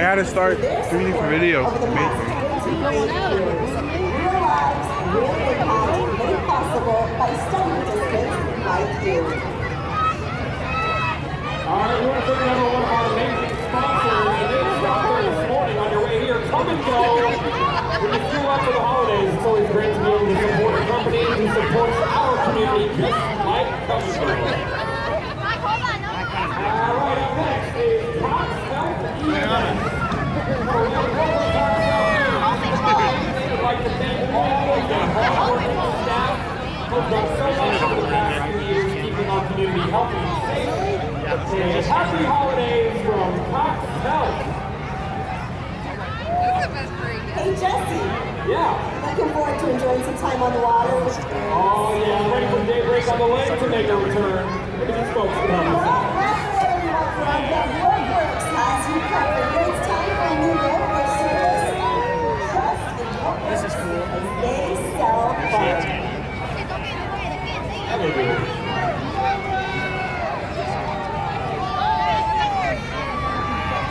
had to start 3D for video. Possible by study participants like you. All right, we want to bring over one of our amazing sponsors. And they stopped there this morning on your way here. Come and go. When you queue up for the holidays, it's always great to be able to support a company who supports our community just like Come and Go. All right, up next is Cox Health EMS. I'd like to thank all of the hardworking staff who've done so much over the past few years keeping our community healthy and safe. And happy holidays from Cox Health. Hey Jesse. Yeah. Looking forward to enjoying some time on the water. Oh yeah, I'm ready for daybreak on the lake to make a return. Look at these folks. As you cover, it's time for a new beverage service. Trust in your This is cool. as they sell fun.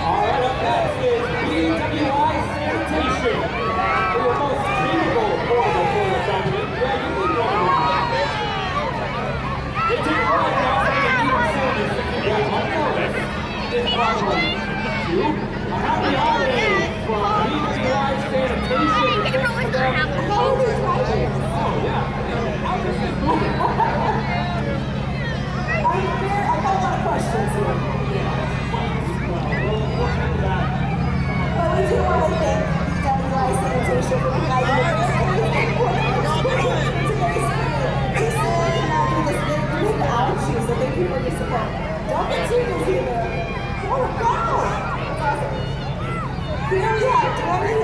All right, up next is BWI Sanitation. For your most capable portable toilet company. Yeah, you need one of them. They take pride in offering a neat service that can go unnoticed. This properly. A happy holidays from BWI Sanitation. Thanks to them. Oh, yeah. I got a lot of questions here. But we do want to thank BWI Sanitation for providing us without you, so thank you for your support. Don't get too busy there. Oh, wow! Here we have 20